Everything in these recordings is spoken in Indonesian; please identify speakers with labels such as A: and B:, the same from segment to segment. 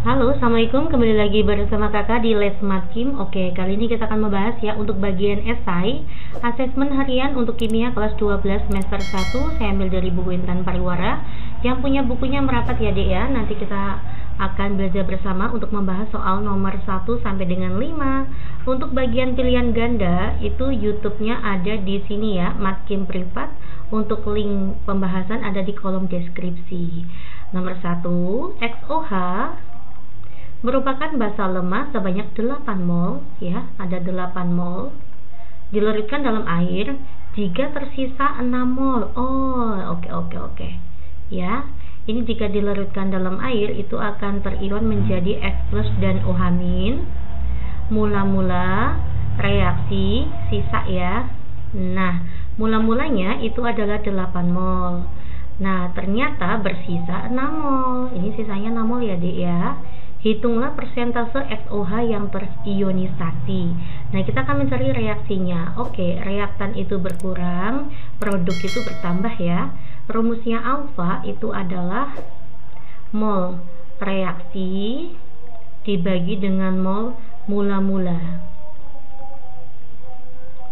A: Halo, assalamualaikum. Kembali lagi bersama kakak di Les Matkim. Oke, kali ini kita akan membahas ya untuk bagian esai asesmen harian untuk kimia kelas 12 semester 1. Saya ambil dari buku Intan Pariwara. Yang punya bukunya merapat ya dek ya. Nanti kita akan belajar bersama untuk membahas soal nomor 1 sampai dengan 5. Untuk bagian pilihan ganda itu YouTube-nya ada di sini ya, Matkim Privat. Untuk link pembahasan ada di kolom deskripsi. Nomor 1, XOH merupakan basa lemah sebanyak 8 mol ya, ada 8 mol dilarutkan dalam air jika tersisa 6 mol. Oke. Ya, ini jika dilarutkan dalam air itu akan terion menjadi X+ dan OH-. Mula-mula reaksi sisa ya. Nah, mula-mulanya itu adalah 8 mol. Nah, ternyata bersisa 6 mol. Ini sisanya 6 mol ya, Dek ya. Hitunglah persentase XOH yang terionisasi. Nah, kita akan mencari reaksinya. Oke, reaktan itu berkurang, produk itu bertambah ya. Rumusnya alfa itu adalah mol reaksi dibagi dengan mol mula-mula.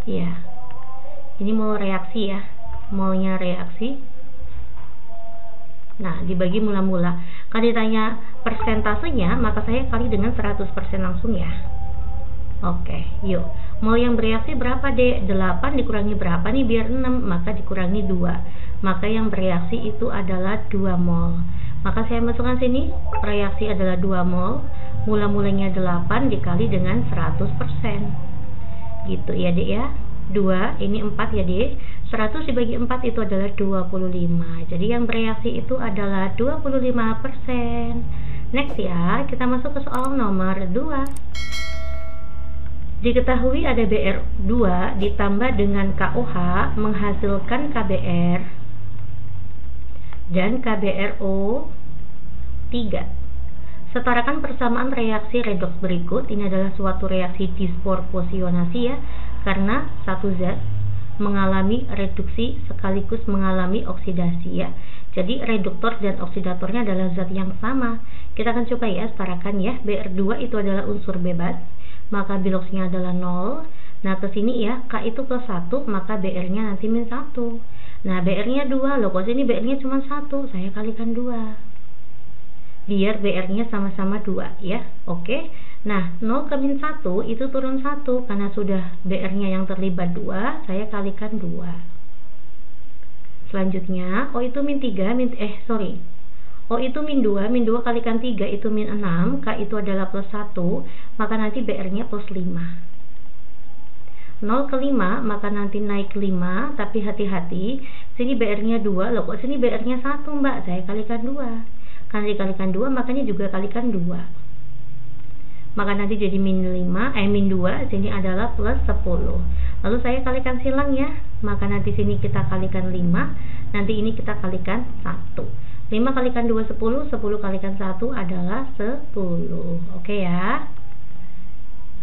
A: Ya. Ini mol reaksi ya. Molnya reaksi. Nah, dibagi mula-mula. Kalau ditanya persentasenya, maka saya kali dengan 100% langsung ya. Oke, yuk. Mol yang bereaksi berapa, Dek? 8 dikurangi berapa nih biar 6? Maka dikurangi 2. Maka yang bereaksi itu adalah 2 mol. Maka saya masukkan sini, reaksi adalah 2 mol. Mula-mulanya 8 dikali dengan 100%. Gitu ya, Dek ya. 2, ini 4 ya, Dek. 100 dibagi 4 itu adalah 25. Jadi yang bereaksi itu adalah 25%. Next ya, kita masuk ke soal nomor 2. Diketahui ada Br2 ditambah dengan KOH menghasilkan KBr dan KBrO3. Setarakan persamaan reaksi redoks berikut. Ini adalah suatu reaksi disproporsionasi ya, karena satu zat mengalami reduksi sekaligus mengalami oksidasi ya. Jadi reduktor dan oksidatornya adalah zat yang sama. Kita akan coba ya, setarakan ya. Br2 itu adalah unsur bebas, maka biloxnya adalah 0. Nah, ke sini ya, K itu plus 1, maka Br-nya nanti min 1. Nah, Br-nya 2, loh kok sini Br-nya cuma 1, saya kalikan 2. Biar Br-nya sama-sama 2 ya. Oke. Nah, 0 ke min 1 itu turun 1 karena sudah Br-nya yang terlibat 2, saya kalikan 2. Selanjutnya, O itu min 3, O itu min 2, min 2 kalikan 3 itu min 6, K itu adalah plus 1, maka nanti Br-nya plus 5. 0 ke 5, maka nanti naik 5, tapi hati-hati, sini Br-nya 2, loh kok sini Br-nya 1 Mbak, saya kalikan 2. Karena dikalikan 2, makanya juga kalikan 2. Maka nanti jadi min 2, sini adalah plus 10. Lalu saya kalikan silang ya, maka nanti sini kita kalikan 5, nanti ini kita kalikan 1. 5 kalikan 2 10, 10 kalikan 1 adalah 10. Oke ya.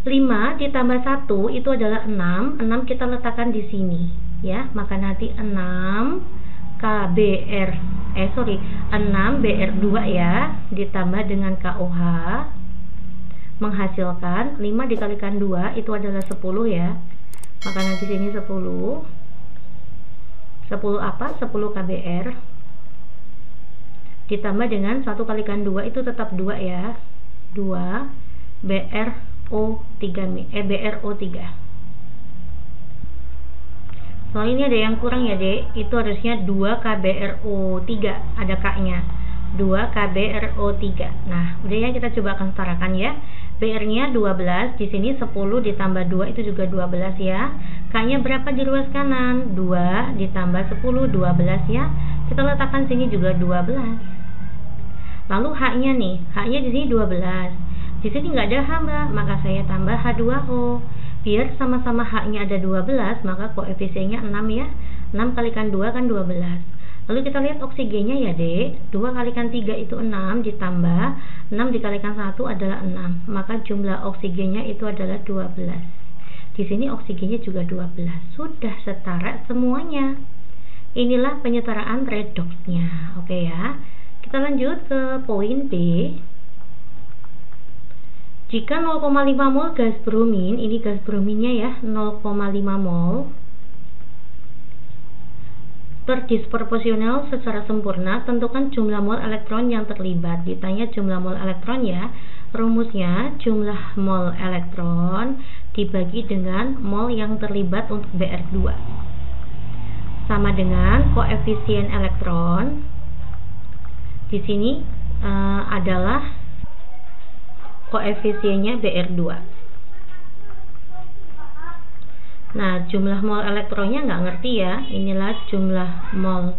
A: 5 ditambah 1 itu adalah 6. 6 kita letakkan di sini ya, maka nanti 6 Br2 ya ditambah dengan KOH menghasilkan 5 dikalikan 2 itu adalah 10 ya. Maka nanti sini 10 apa? 10 KBr ditambah dengan 1 kalikan 2 itu tetap 2 ya. 2 BRO3. Soal ini ada yang kurang ya, Dek. Itu harusnya 2 KBRO3, ada K-nya. 2 KBRO3. Nah, udah ya, kita coba akan setarakan ya. BR-nya 12, di sini 10 ditambah 2 itu juga 12 ya. K-nya berapa di ruas kanan? 2 ditambah 10, 12 ya. Kita letakkan sini juga 12. Lalu H-nya nih, H-nya di sini 12. Di sini nggak ada H, Mbak, maka saya tambah H2O. Biar sama-sama H-nya ada 12, maka koefisiennya 6 ya. 6 kalikan 2 kan 12. Lalu kita lihat oksigennya ya, Dek. 2 kalikan 3 itu 6, ditambah 6 dikalikan 1 adalah 6. Maka jumlah oksigennya itu adalah 12. Di sini oksigennya juga 12. Sudah setara semuanya. Inilah penyetaraan redoksnya. Oke ya. Kita lanjut ke poin B. Jika 0,5 mol gas bromin, ini gas brominnya ya, 0,5 mol, terdisproporsional secara sempurna, tentukan jumlah mol elektron yang terlibat. Ditanya jumlah mol elektron ya, rumusnya jumlah mol elektron dibagi dengan mol yang terlibat untuk Br2 sama dengan koefisien elektron. Di sini adalah koefisiennya Br2. Nah, jumlah mol elektronnya nggak ngerti ya. Inilah jumlah mol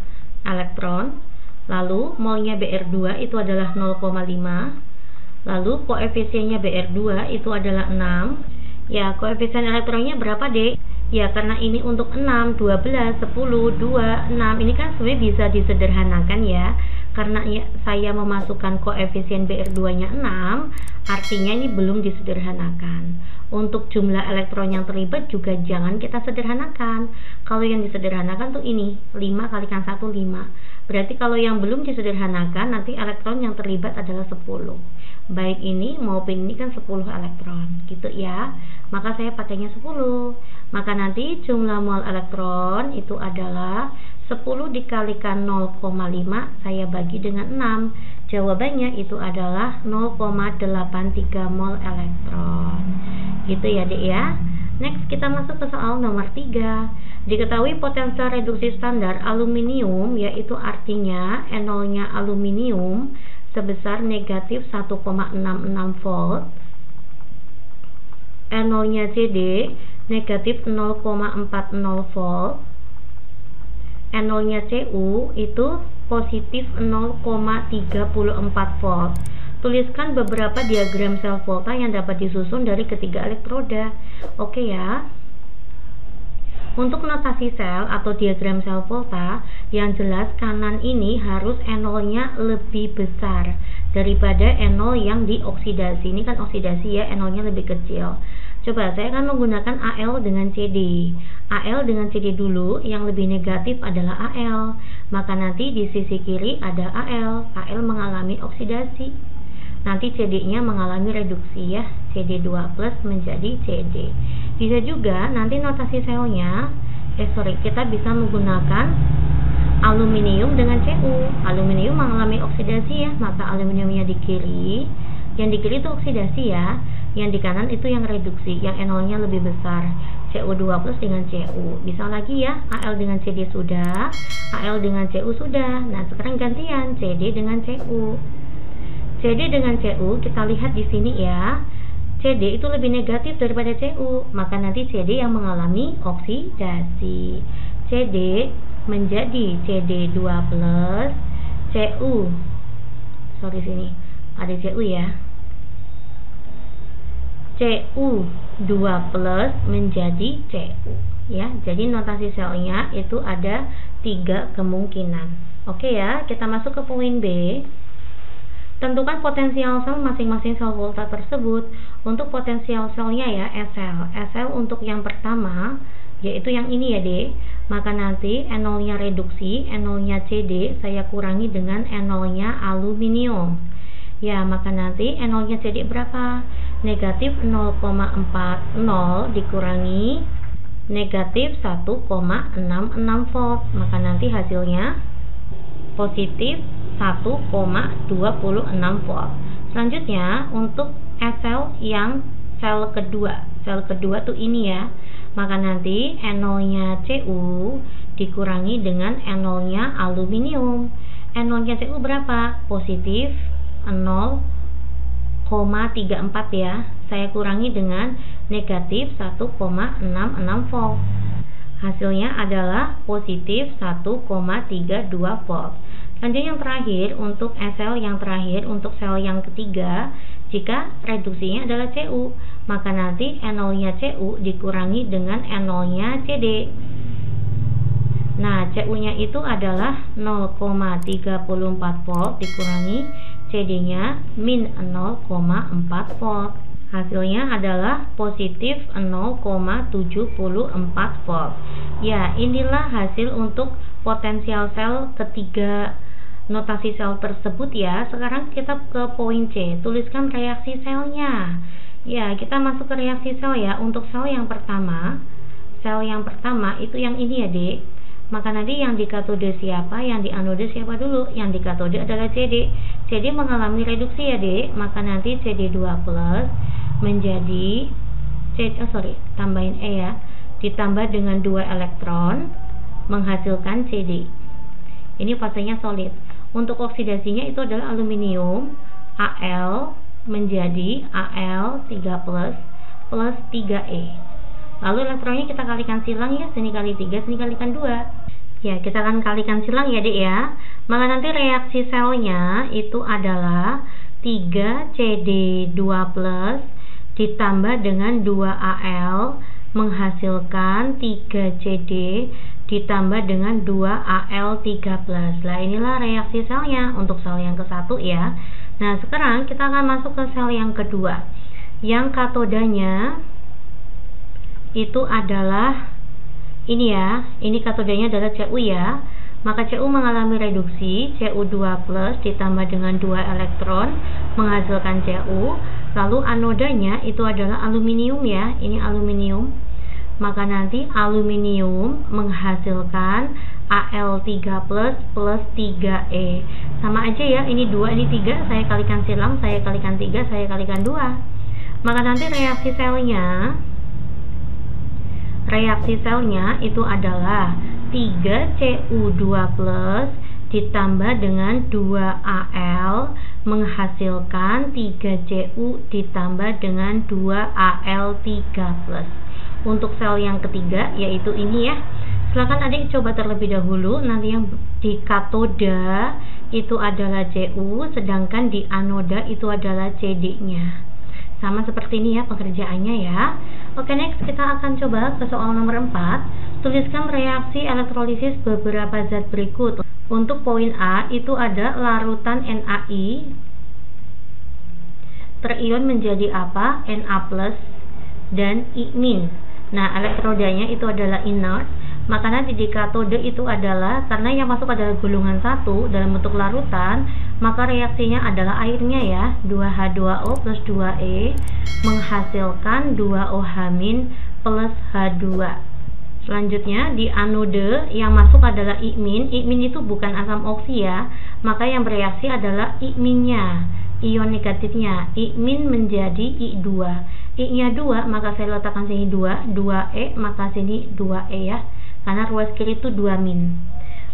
A: elektron. Lalu molnya Br2 itu adalah 0,5. Lalu koefisiennya Br2 itu adalah 6. Ya, koefisien elektronnya berapa, Dek? Ya, karena ini untuk 6, 12, 10, 2, 6. Ini kan sebenarnya bisa disederhanakan ya. Karena ya, saya memasukkan koefisien Br2-nya 6, artinya ini belum disederhanakan. Untuk jumlah elektron yang terlibat juga jangan kita sederhanakan. Kalau yang disederhanakan tuh ini, 5 kalikan 1, 5. Berarti kalau yang belum disederhanakan, nanti elektron yang terlibat adalah 10. Baik ini maupun ini kan 10 elektron, gitu ya. Maka saya pakainya 10. Maka nanti jumlah mol elektron itu adalah 10 dikalikan 0,5 saya bagi dengan 6. Jawabannya itu adalah 0,83 mol elektron. Gitu ya, Dek ya. Next kita masuk ke soal nomor 3. Diketahui potensial reduksi standar aluminium, yaitu artinya NO-nya aluminium sebesar negatif 1,66 volt. NO-nya CD negatif 0,40 volt. NO-nya Cu itu positif 0,34 volt. Tuliskan beberapa diagram sel volta yang dapat disusun dari ketiga elektroda. Oke ya. Untuk notasi sel atau diagram sel volta, yang jelas kanan ini harus NO-nya lebih besar daripada NO yang dioksidasi. Ini kan oksidasi ya, NO-nya lebih kecil. Coba saya akan menggunakan Al dengan CD. Al dengan CD dulu, yang lebih negatif adalah Al. Maka nanti di sisi kiri ada Al. Al mengalami oksidasi. Nanti CD-nya mengalami reduksi ya, CD2 plus menjadi CD. Bisa juga nanti notasi selnya, kita bisa menggunakan aluminium dengan Cu. Aluminium mengalami oksidasi ya, maka aluminiumnya di kiri, yang di kiri itu oksidasi ya, yang di kanan itu yang reduksi, yang NO-nya lebih besar, Cu2 plus dengan Cu. Bisa lagi ya, Al dengan CD sudah, Al dengan Cu sudah. Nah sekarang gantian CD dengan Cu. CD dengan Cu kita lihat di sini ya, CD itu lebih negatif daripada Cu, maka nanti CD yang mengalami oksidasi. CD menjadi CD2 plus, Cu, sini ada Cu ya, Cu2 plus menjadi Cu ya. Jadi notasi selnya itu ada 3 kemungkinan. Oke ya, kita masuk ke poin B. Tentukan potensial sel masing-masing sel volta tersebut. Untuk potensial selnya ya, SL. SL untuk yang pertama, yaitu yang ini ya, D. Maka nanti NO-nya reduksi, NO-nya CD saya kurangi dengan NO-nya aluminium. Ya, maka nanti NO-nya CD berapa? Negatif 0,40 dikurangi negatif 1,66 volt. Maka nanti hasilnya positif 1,26 volt. Selanjutnya untuk SL yang sel kedua tuh ini ya, maka nanti NO-nya Cu dikurangi dengan NO-nya aluminium. NO-nya Cu berapa? Positif 0,34 ya, saya kurangi dengan negatif 1,66 volt. Hasilnya adalah positif 1,32 volt. Lanjut yang terakhir, untuk SL yang terakhir, untuk sel yang ketiga, jika reduksinya adalah Cu, maka nanti NO-nya Cu dikurangi dengan NO-nya CD. Nah, Cu-nya itu adalah 0,34 volt dikurangi CD-nya min 0,4 volt. Hasilnya adalah positif 0,74 volt. Ya, inilah hasil untuk potensial sel ketiga notasi sel tersebut ya. Sekarang kita ke poin C. Tuliskan reaksi selnya. Ya, kita masuk ke reaksi sel ya. Untuk sel yang pertama itu yang ini ya, Dek. Maka nanti yang di katode siapa, yang di anode siapa dulu? Yang di katode adalah CD. CD mengalami reduksi ya, Dek. Maka nanti CD2+ menjadi tambahin E ya. Ditambah dengan 2 elektron menghasilkan CD. Ini fasenya solid. Untuk oksidasinya itu adalah aluminium Al menjadi Al3+ plus 3E. Lalu elektronnya kita kalikan silang ya, sini kali 3, sini kalikan 2. Ya, kita akan kalikan silang ya, Dek ya. Maka nanti reaksi selnya itu adalah 3CD2+ ditambah dengan 2Al menghasilkan 3CD ditambah dengan 2Al3+. Nah, inilah reaksi selnya untuk sel yang ke-1 ya. Nah, sekarang kita akan masuk ke sel yang kedua. Yang katodanya itu adalah ini ya. Ini katodanya adalah Cu ya. Maka Cu mengalami reduksi, Cu2+ ditambah dengan 2 elektron menghasilkan Cu. Lalu anodanya itu adalah aluminium ya. Ini aluminium. Maka nanti aluminium menghasilkan Al3+ plus 3E. Sama aja ya, ini 2, ini 3, saya kalikan silang, saya kalikan 3, saya kalikan 2. Maka nanti reaksi selnya itu adalah 3Cu2+ ditambah dengan 2Al menghasilkan 3Cu ditambah dengan 2Al3+. Untuk sel yang ketiga yaitu ini ya. Silakan adik coba terlebih dahulu. Nanti yang di katoda itu adalah Cu, sedangkan di anoda itu adalah CD-nya. Sama seperti ini ya pengerjaannya ya. Oke, next kita akan coba ke soal nomor 4. Tuliskan reaksi elektrolisis beberapa zat berikut. Untuk poin A itu ada larutan NaI terion menjadi apa? Na+ dan I-. Nah, elektrodanya itu adalah inert. Maka nanti di katode itu adalah, karena yang masuk adalah golongan 1 dalam bentuk larutan, maka reaksinya adalah airnya ya, 2H2O plus 2E menghasilkan 2OH- plus H2. Selanjutnya di anode yang masuk adalah I-. I- itu bukan asam oksi ya, maka yang bereaksi adalah I-nya, ion negatifnya. I- menjadi I2. I-nya 2, maka saya letakkan sini 2, 2E, maka sini 2E ya, karena ruas kiri itu 2-.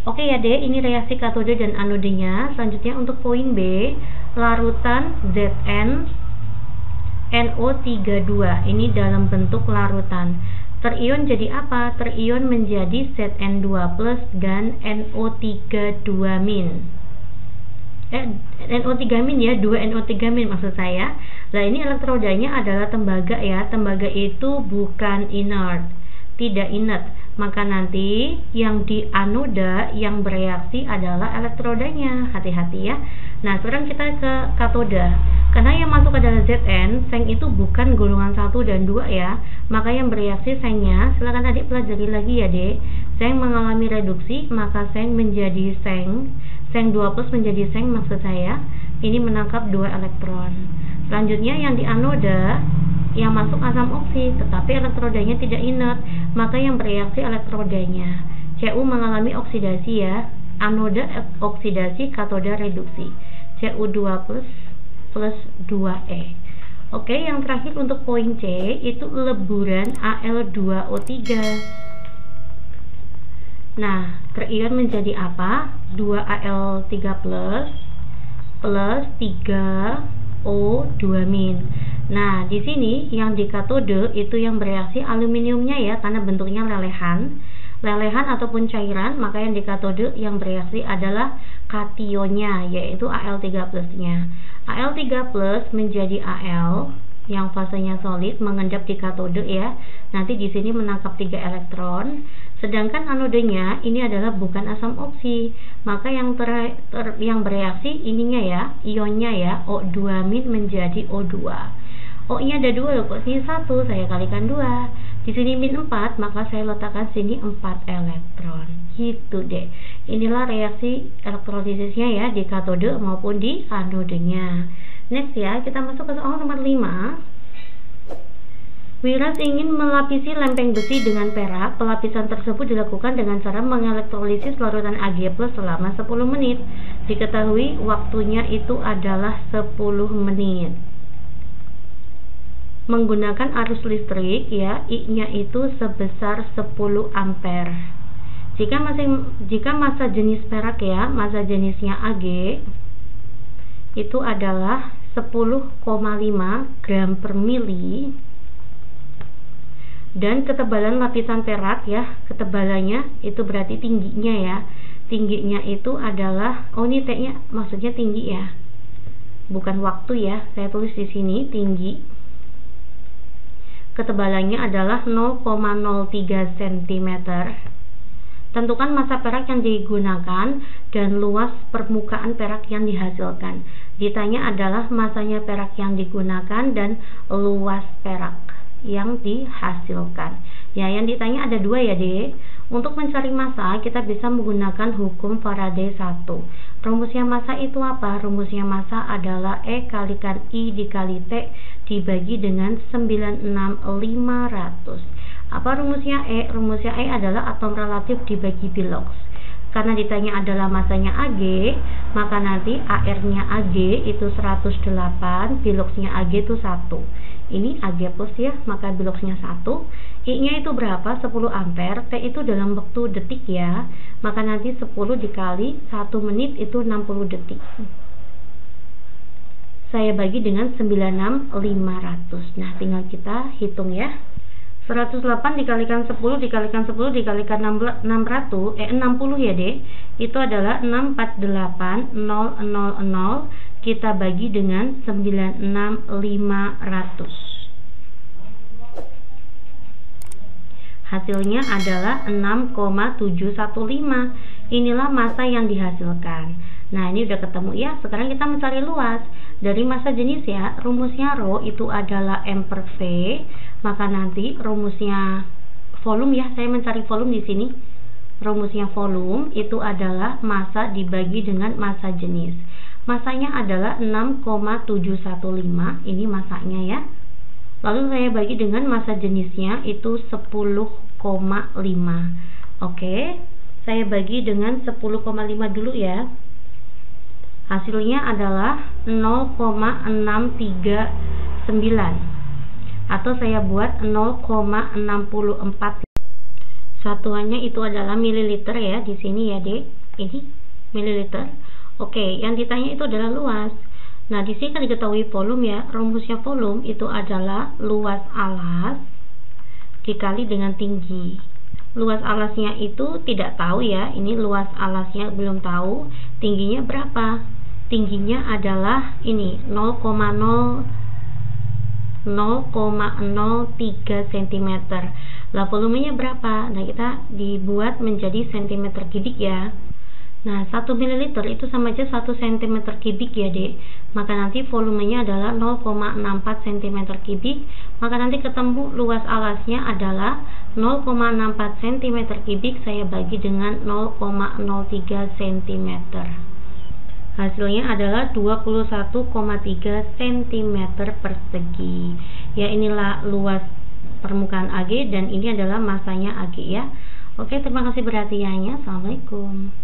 A: Oke ya Dek, ini reaksi katode dan anodenya. Selanjutnya untuk poin B, larutan Zn NO32, ini dalam bentuk larutan. Terion jadi apa? Terion menjadi Zn2+ dan NO32-. NO3- ya, 2 NO3- maksud saya. Nah, ini elektrodanya adalah tembaga ya. Tembaga itu bukan inert, tidak inert. Maka nanti yang di anoda yang bereaksi adalah elektrodanya. Hati-hati ya. Nah, sekarang kita ke katoda. Karena yang masuk adalah Zn, seng itu bukan golongan 1 dan 2 ya. Maka yang bereaksi sengnya, silakan adik pelajari lagi ya Dek. Seng mengalami reduksi, maka seng menjadi seng 2+ menjadi seng maksud saya. Ini menangkap 2 elektron. Selanjutnya yang di anoda yang masuk asam oksi, tetapi elektrodanya tidak inert, maka yang bereaksi elektrodanya. Cu mengalami oksidasi ya. Anoda oksidasi, katoda reduksi. Cu2+ plus 2E. Oke, yang terakhir untuk poin C itu leburan Al2O3. Nah, terion menjadi apa? 2Al3+ plus 3O2-. Nah, di sini yang di katode itu yang bereaksi aluminiumnya ya, karena bentuknya lelehan ataupun cairan, maka yang di katode yang bereaksi adalah kationnya, yaitu Al3+-nya. Al3+ menjadi Al yang fasenya solid mengendap di katode ya. Nanti di sini menangkap 3 elektron. Sedangkan anodenya ini adalah bukan asam oksi, maka yang bereaksi ininya ya, ionnya ya, O2- menjadi O2. O-nya ada 2 loh, kok sini 1, saya kalikan 2. Di sini -4, maka saya letakkan sini 4 elektron. Gitu deh. Inilah reaksi elektrolisisnya ya di katode maupun di anodenya. Next ya, kita masuk ke soal nomor 5. Wiras ingin melapisi lempeng besi dengan perak. Pelapisan tersebut dilakukan dengan cara mengelektrolisis larutan Ag+ selama 10 menit. Diketahui waktunya itu adalah 10 menit. Menggunakan arus listrik ya, I-nya itu sebesar 10 ampere. Jika massa jenis perak ya, massa jenisnya Ag itu adalah 10,5 gram per mili, dan ketebalan lapisan perak ya, ketebalannya itu berarti tingginya ya, tingginya itu adalah, oh ini T-nya maksudnya tinggi ya, bukan waktu ya, saya tulis di sini tinggi. Ketebalannya adalah 0,03 cm. Tentukan massa perak yang digunakan dan luas permukaan perak yang dihasilkan. Ditanya adalah massanya perak yang digunakan dan luas perak yang dihasilkan. Ya, yang ditanya ada dua ya, Dek. Untuk mencari massa, kita bisa menggunakan hukum Faraday 1. Rumusnya massa itu apa? Rumusnya massa adalah E kalikan I dikali T dibagi dengan 96.500. Apa rumusnya E? Rumusnya E adalah atom relatif dibagi bilox. Karena ditanya adalah masanya Ag, maka nanti AR-nya Ag itu 108, biloxnya Ag itu 1. Ini Ag+ ya, maka biloxnya 1. I-nya itu berapa? 10 ampere. T itu dalam waktu detik ya, maka nanti 10 dikali 1 menit itu 60 detik. Saya bagi dengan 96.500. Nah, tinggal kita hitung ya. 108 dikalikan 10 dikalikan 10 dikalikan 60 ya, Dek. Itu adalah 648.000. Kita bagi dengan 96.500. Hasilnya adalah 6,715. Inilah massa yang dihasilkan. Nah, ini udah ketemu ya. Sekarang kita mencari luas. Dari massa jenis ya, rumusnya Rho itu adalah M per V. Maka nanti rumusnya volume ya, saya mencari volume di sini. Rumusnya volume itu adalah massa dibagi dengan massa jenis. Massanya adalah 6,715. Ini massanya ya. Lalu saya bagi dengan massa jenisnya itu 10,5. Oke, saya bagi dengan 10,5 dulu ya. Hasilnya adalah 0,639. Atau saya buat 0,64. Satuannya itu adalah mililiter ya, di sini ya, Dek. Ini mililiter. Oke, yang ditanya itu adalah luas. Nah, di sini kan diketahui volume ya. Rumusnya volume itu adalah luas alas dikali dengan tinggi. Luas alasnya itu tidak tahu ya. Ini luas alasnya belum tahu. Tingginya berapa? Tingginya adalah ini 0,03 cm. Lah volumenya berapa? Nah, kita dibuat menjadi cm kubik ya. Nah, 1 ml itu sama aja 1 cm kubik ya, Dek. Maka nanti volumenya adalah 0,64 cm kubik. Maka nanti ketemu luas alasnya adalah 0,64 cm kubik. Saya bagi dengan 0,03 cm. Hasilnya adalah 21,3 cm persegi. Ya, inilah luas permukaan Ag dan ini adalah massanya Ag ya. Oke, terima kasih perhatiannya. Assalamualaikum.